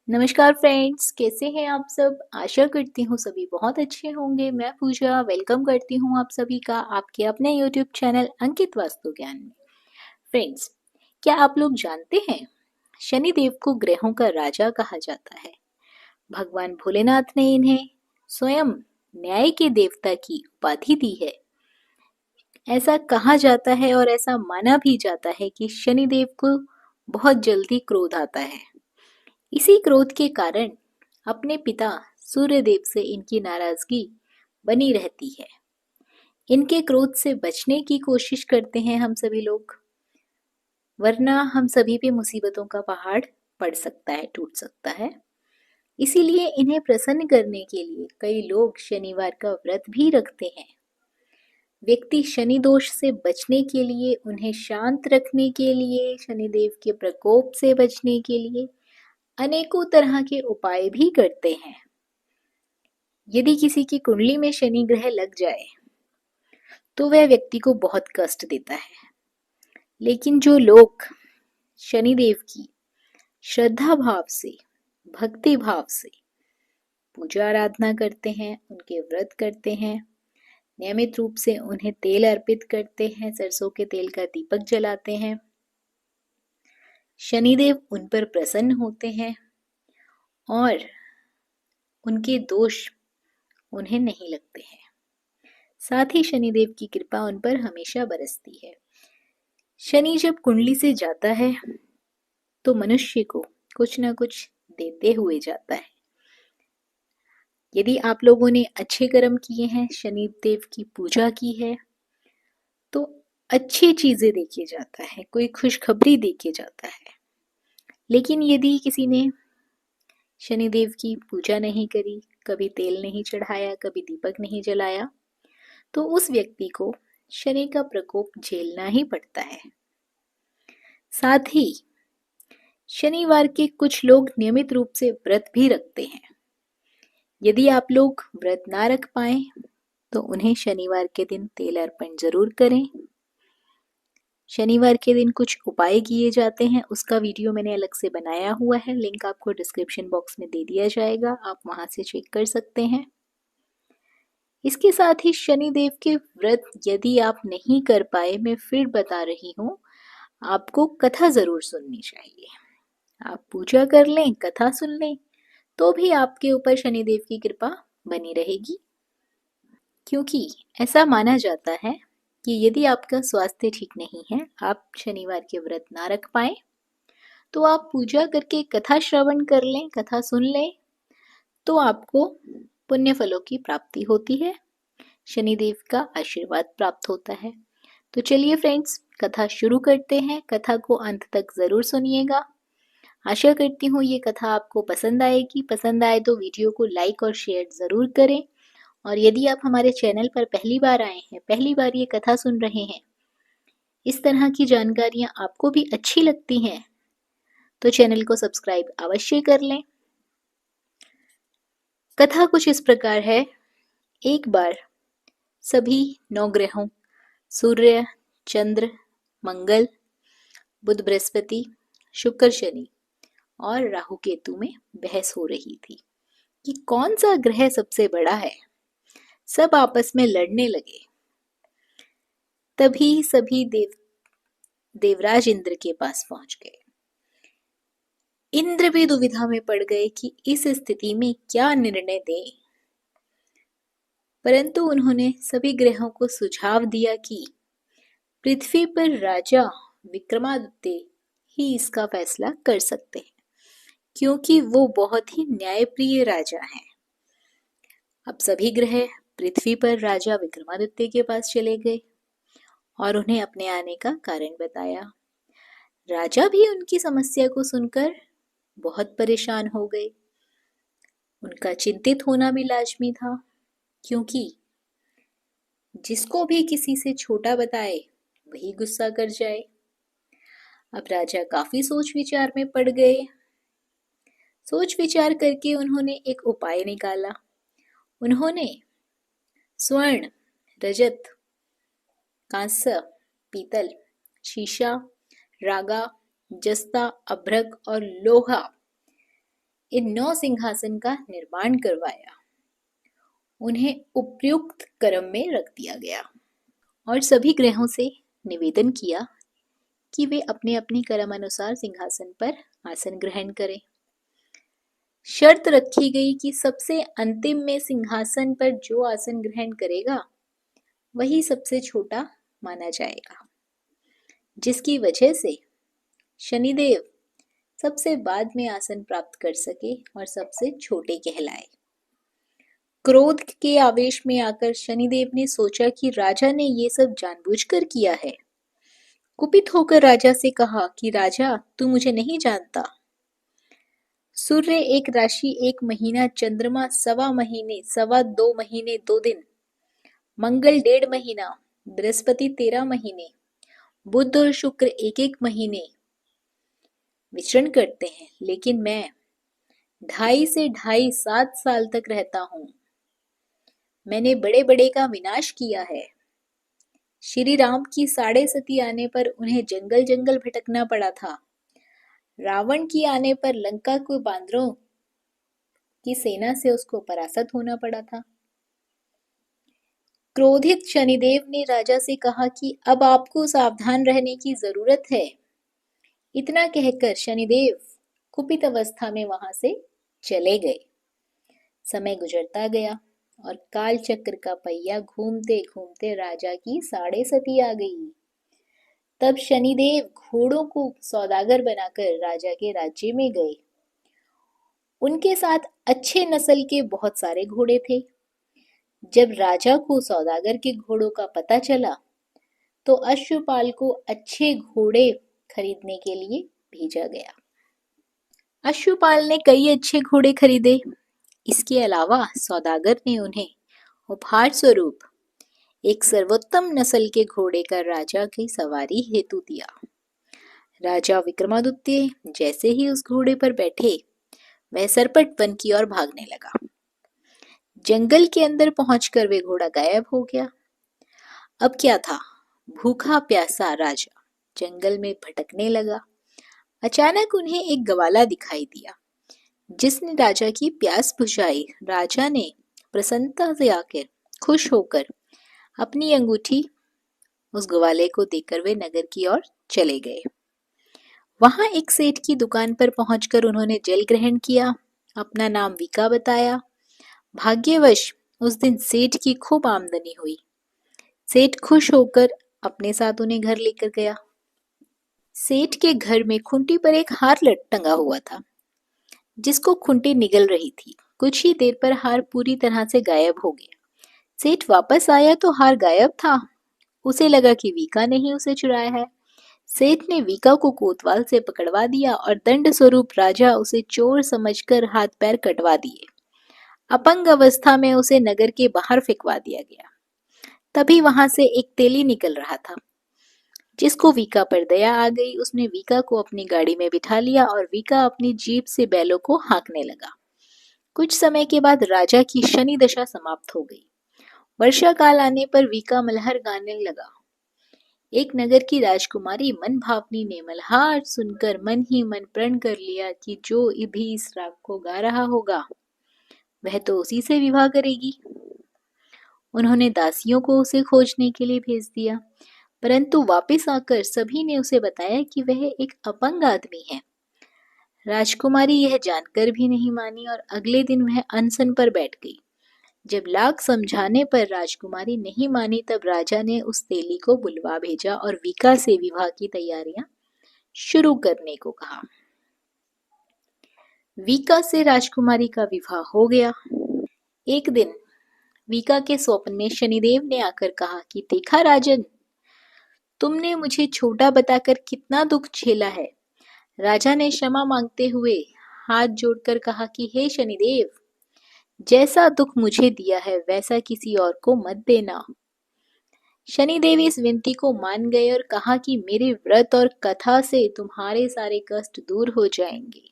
नमस्कार फ्रेंड्स, कैसे हैं आप सब। आशा करती हूँ सभी बहुत अच्छे होंगे। मैं पूजा वेलकम करती हूँ आप सभी का आपके अपने यूट्यूब चैनल अंकित वास्तु ज्ञान में। फ्रेंड्स, क्या आप लोग जानते हैं शनिदेव को ग्रहों का राजा कहा जाता है। भगवान भोलेनाथ ने इन्हें स्वयं न्याय के देवता की उपाधि दी है। ऐसा कहा जाता है और ऐसा माना भी जाता है कि शनिदेव को बहुत जल्दी क्रोध आता है। इसी क्रोध के कारण अपने पिता सूर्यदेव से इनकी नाराजगी बनी रहती है। इनके क्रोध से बचने की कोशिश करते हैं हम सभी लोग, वरना हम सभी पे मुसीबतों का पहाड़ पड़ सकता है, टूट सकता है। इसीलिए इन्हें प्रसन्न करने के लिए कई लोग शनिवार का व्रत भी रखते हैं। व्यक्ति शनि दोष से बचने के लिए, उन्हें शांत रखने के लिए, शनिदेव के प्रकोप से बचने के लिए अनेकों तरह के उपाय भी करते हैं। यदि किसी की कुंडली में शनि ग्रह लग जाए तो वह व्यक्ति को बहुत कष्ट देता है। लेकिन जो लोग शनिदेव की श्रद्धा भाव से, भक्ति भाव से पूजा आराधना करते हैं, उनके व्रत करते हैं, नियमित रूप से उन्हें तेल अर्पित करते हैं, सरसों के तेल का दीपक जलाते हैं, शनिदेव उन पर प्रसन्न होते हैं और उनके दोष उन्हें नहीं लगते हैं। साथ ही शनिदेव की कृपा उन पर हमेशा बरसती है। शनि जब कुंडली से जाता है तो मनुष्य को कुछ ना कुछ देते हुए जाता है। यदि आप लोगों ने अच्छे कर्म किए हैं, शनिदेव की पूजा की है, तो अच्छी चीजें देके जाता है, कोई खुशखबरी देके जाता है। लेकिन यदि किसी ने शनिदेव की पूजा नहीं करी, कभी तेल नहीं चढ़ाया, कभी दीपक नहीं जलाया, तो उस व्यक्ति को शनि का प्रकोप झेलना ही पड़ता है। साथ ही शनिवार के कुछ लोग नियमित रूप से व्रत भी रखते हैं। यदि आप लोग व्रत ना रख पाए तो उन्हें शनिवार के दिन तेल अर्पण जरूर करें। शनिवार के दिन कुछ उपाय किए जाते हैं, उसका वीडियो मैंने अलग से बनाया हुआ है, लिंक आपको डिस्क्रिप्शन बॉक्स में दे दिया जाएगा, आप वहां से चेक कर सकते हैं। इसके साथ ही शनिदेव के व्रत यदि आप नहीं कर पाए, मैं फिर बता रही हूँ, आपको कथा जरूर सुननी चाहिए। आप पूजा कर लें, कथा सुन लें, तो भी आपके ऊपर शनिदेव की कृपा बनी रहेगी। क्योंकि ऐसा माना जाता है कि यदि आपका स्वास्थ्य ठीक नहीं है, आप शनिवार के व्रत ना रख पाए, तो आप पूजा करके कथा श्रवण कर लें, कथा सुन लें, तो आपको पुण्य फलों की प्राप्ति होती है, शनिदेव का आशीर्वाद प्राप्त होता है। तो चलिए फ्रेंड्स, कथा शुरू करते हैं। कथा को अंत तक जरूर सुनिएगा। आशा करती हूँ ये कथा आपको पसंद आएगी। पसंद आए तो वीडियो को लाइक और शेयर जरूर करें। और यदि आप हमारे चैनल पर पहली बार आए हैं, पहली बार ये कथा सुन रहे हैं, इस तरह की जानकारियां आपको भी अच्छी लगती हैं, तो चैनल को सब्सक्राइब अवश्य कर लें। कथा कुछ इस प्रकार है। एक बार सभी 9 ग्रहों सूर्य, चंद्र, मंगल, बुध, बृहस्पति, शुक्र, शनि और राहु केतु में बहस हो रही थी कि कौन सा ग्रह सबसे बड़ा है। सब आपस में लड़ने लगे। तभी सभी देवराज इंद्र के पास पहुंच गए। इंद्र भी दुविधा में पड़ गए कि इस स्थिति में क्या निर्णय दें। परंतु उन्होंने सभी ग्रहों को सुझाव दिया कि पृथ्वी पर राजा विक्रमादित्य ही इसका फैसला कर सकते हैं, क्योंकि वो बहुत ही न्यायप्रिय राजा हैं। अब सभी ग्रह पृथ्वी पर राजा विक्रमादित्य के पास चले गए और उन्हें अपने आने का कारण बताया। राजा भी उनकी समस्या को सुनकर बहुत परेशान हो गए। उनका चिंतित होना भी लाजमी था, क्योंकि जिसको भी किसी से छोटा बताए वही गुस्सा कर जाए। अब राजा काफी सोच विचार में पड़ गए। सोच विचार करके उन्होंने एक उपाय निकाला। उन्होंने स्वर्ण, रजत, कांस्य, पीतल, शीशा, रागा, जस्ता, अभ्रक और लोहा, इन 9 सिंहासन का निर्माण करवाया। उन्हें उपयुक्त क्रम में रख दिया गया और सभी ग्रहों से निवेदन किया कि वे अपने अपने क्रम अनुसार सिंहासन पर आसन ग्रहण करें। शर्त रखी गई कि सबसे अंतिम में सिंहासन पर जो आसन ग्रहण करेगा वही सबसे छोटा माना जाएगा, जिसकी वजह से शनिदेव सबसे बाद में आसन प्राप्त कर सके और सबसे छोटे कहलाए। क्रोध के आवेश में आकर शनिदेव ने सोचा कि राजा ने ये सब जानबूझकर किया है। कुपित होकर राजा से कहा कि राजा, तू मुझे नहीं जानता। सूर्य 1 राशि 1 महीना, चंद्रमा 1.25 महीने, 2.25 महीने 2 दिन, मंगल 1.5 महीना, बृहस्पति 13 महीने, बुध और शुक्र 1-1 महीने विचरण करते हैं, लेकिन मैं 2.5 से 2.5 7 साल तक रहता हूं। मैंने बड़े बड़े का विनाश किया है। श्री राम की 6.5 आने पर उन्हें जंगल जंगल भटकना पड़ा था। रावण की आने पर लंका को बांदरों की सेना से उसको परास्त होना पड़ा था। क्रोधित शनिदेव ने राजा से कहा कि अब आपको सावधान रहने की जरूरत है। इतना कहकर शनिदेव कुपित अवस्था में वहां से चले गए। समय गुजरता गया और काल चक्र का पहिया घूमते घूमते राजा की 6.5 आ गई। तब शनिदेव घोड़ों को सौदागर बनाकर राजा के राज्य में गए। उनके साथ अच्छे नस्ल के बहुत सारे घोड़े थे। जब राजा को सौदागर के घोड़ों का पता चला तो अश्वपाल को अच्छे घोड़े खरीदने के लिए भेजा गया। अश्वपाल ने कई अच्छे घोड़े खरीदे। इसके अलावा सौदागर ने उन्हें उपहार स्वरूप एक सर्वोत्तम नस्ल के घोड़े का राजा की सवारी हेतु दिया। राजा विक्रमादित्य जैसे ही उस घोड़े पर बैठे, वह सरपट वन की ओर भागने लगा। जंगल के अंदर पहुंचकर वे घोड़ा गायब हो गया। अब क्या था, भूखा प्यासा राजा जंगल में भटकने लगा। अचानक उन्हें एक ग्वाला दिखाई दिया, जिसने राजा की प्यास बुझाई। राजा ने प्रसन्नता से आकर खुश होकर अपनी अंगूठी उस ग्वाले को देकर वे नगर की ओर चले गए। वहां एक सेठ की दुकान पर पहुंचकर उन्होंने जल ग्रहण किया। अपना नाम विका बताया। भाग्यवश उस दिन सेठ की खूब आमदनी हुई। सेठ खुश होकर अपने साथ उन्हें घर लेकर गया। सेठ के घर में खूंटी पर एक हार टंगा हुआ था, जिसको खूंटी निगल रही थी। कुछ ही देर पर हार पूरी तरह से गायब हो गया। सेठ वापस आया तो हार गायब था। उसे लगा कि वीका ने ही उसे चुराया है। सेठ ने वीका को कोतवाल से पकड़वा दिया और दंड स्वरूप राजा उसे चोर समझकर हाथ पैर कटवा दिए। अपंग अवस्था में उसे नगर के बाहर फेंकवा दिया गया। तभी वहां से एक तेली निकल रहा था, जिसको वीका पर दया आ गई। उसने वीका को अपनी गाड़ी में बिठा लिया और वीका अपनी जीप से बैलों को हाँकने लगा। कुछ समय के बाद राजा की शनि दशा समाप्त हो गई। वर्षा काल आने पर वीका मल्हार गाने लगा। एक नगर की राजकुमारी मन भावनी ने मल्हार सुनकर मन ही मन प्रण कर लिया कि जो भी इस राग को गा रहा होगा वह तो उसी से विवाह करेगी। उन्होंने दासियों को उसे खोजने के लिए भेज दिया, परंतु वापस आकर सभी ने उसे बताया कि वह एक अपंग आदमी है। राजकुमारी यह जानकर भी नहीं मानी और अगले दिन वह अनशन पर बैठ गई। जब लाख समझाने पर राजकुमारी नहीं मानी, तब राजा ने उस तेली को बुलवा भेजा और वीका से विवाह की तैयारियां शुरू करने को कहा। वीका से राजकुमारी का विवाह हो गया। एक दिन वीका के स्वप्न में शनिदेव ने आकर कहा कि देखा राजन, तुमने मुझे छोटा बताकर कितना दुख झेला है। राजा ने क्षमा मांगते हुए हाथ जोड़कर कहा कि हे शनिदेव, जैसा दुख मुझे दिया है वैसा किसी और को मत देना। शनिदेव इस विनती को मान गए और कहा कि मेरे व्रत और कथा से तुम्हारे सारे कष्ट दूर हो जाएंगे।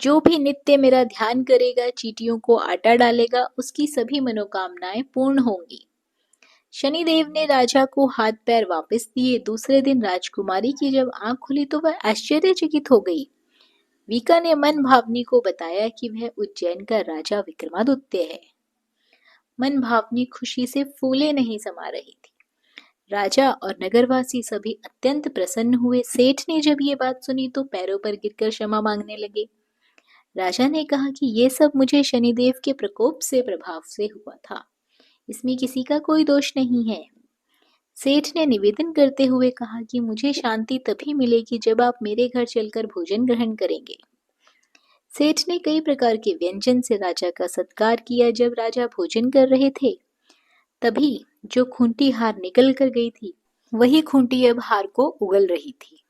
जो भी नित्य मेरा ध्यान करेगा, चींटियों को आटा डालेगा, उसकी सभी मनोकामनाएं पूर्ण होंगी। शनिदेव ने राजा को हाथ पैर वापस दिए। दूसरे दिन राजकुमारी की जब आंख खुली तो वह आश्चर्यचकित हो गई। वीका ने मन भावनी को बताया कि वह उज्जैन का राजा विक्रमादित्य है। मन भावनी खुशी से फूले नहीं समा रही थी। राजा और नगरवासी सभी अत्यंत प्रसन्न हुए। सेठ ने जब ये बात सुनी तो पैरों पर गिरकर क्षमा मांगने लगे। राजा ने कहा कि ये सब मुझे शनिदेव के प्रकोप से प्रभाव से हुआ था, इसमें किसी का कोई दोष नहीं है। सेठ ने निवेदन करते हुए कहा कि मुझे शांति तभी मिलेगी जब आप मेरे घर चलकर भोजन ग्रहण करेंगे। सेठ ने कई प्रकार के व्यंजन से राजा का सत्कार किया। जब राजा भोजन कर रहे थे तभी जो खूंटी हार निकल कर गई थी, वही खूंटी अब हार को उगल रही थी।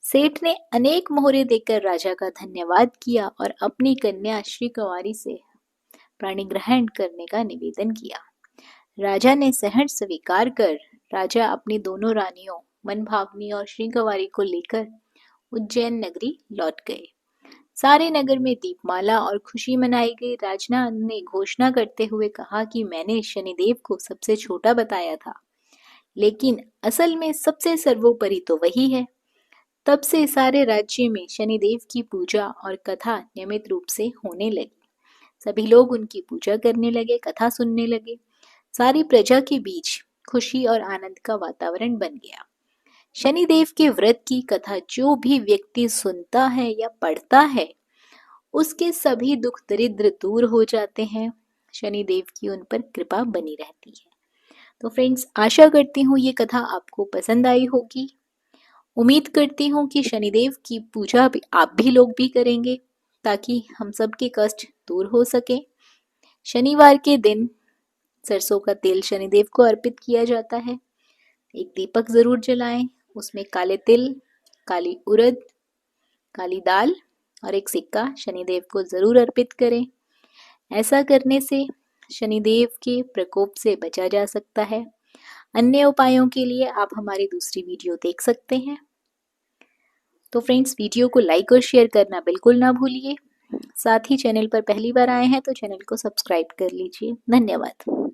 सेठ ने अनेक मोहरे देकर राजा का धन्यवाद किया और अपनी कन्या श्री कुंवारी से प्राणी ग्रहण करने का निवेदन किया। राजा ने सहर्ष स्वीकार कर राजा अपनी दोनों रानियों मनभावनी और श्री कुंवारी को लेकर उज्जैन नगरी लौट गए। सारे नगर में दीपमाला और खुशी मनाई गई। राजा ने घोषणा करते हुए कहा कि मैंने शनिदेव को सबसे छोटा बताया था, लेकिन असल में सबसे सर्वोपरि तो वही है। तब से सारे राज्य में शनिदेव की पूजा और कथा नियमित रूप से होने लगी। सभी लोग उनकी पूजा करने लगे, कथा सुनने लगे। सारी प्रजा के बीच खुशी और आनंद का वातावरण बन गया। शनिदेव के व्रत की कथा जो भी व्यक्ति सुनता है या पढ़ता है, उसके सभी दुख दरिद्र दूर हो जाते हैं। शनिदेव की उन पर कृपा बनी रहती है। तो फ्रेंड्स, आशा करती हूँ ये कथा आपको पसंद आई होगी। उम्मीद करती हूँ कि शनिदेव की पूजा भी आप भी लोग भी करेंगे, ताकि हम सबके कष्ट दूर हो सके। शनिवार के दिन सरसों का तेल शनिदेव को अर्पित किया जाता है। एक दीपक जरूर जलाएं, उसमें काले तिल, काली उड़द, काली दाल और एक सिक्का शनिदेव को जरूर अर्पित करें। ऐसा करने से शनिदेव के प्रकोप से बचा जा सकता है। अन्य उपायों के लिए आप हमारी दूसरी वीडियो देख सकते हैं। तो फ्रेंड्स, वीडियो को लाइक और शेयर करना बिल्कुल ना भूलिए। साथ ही चैनल पर पहली बार आए हैं तो चैनल को सब्सक्राइब कर लीजिए। धन्यवाद।